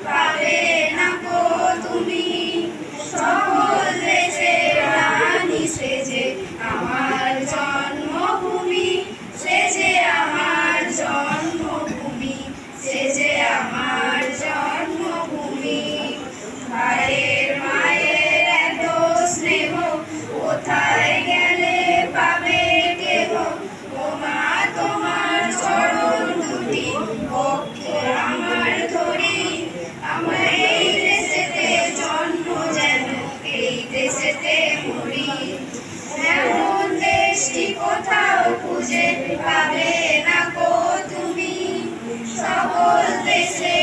পাবে না গো তুমি। সকল দেশের রানী সে যে আমার জন্মভূমি, সে যে আমার জন্মভূমি, সে যে আমার জন্মভূমি। ভাইয়ের মায়ের এত স্নেহ কোথায় গেলে পাবে কেহ, ও মা তোমার চরণ দুটি বক্ষে আমার ধরি। আমার এই দেশেতে জন্ম যেন এই দেশেতে মরি। এমন দেশটি কোথাও খুঁজে পাবে না গো তুমি। সকল দেশে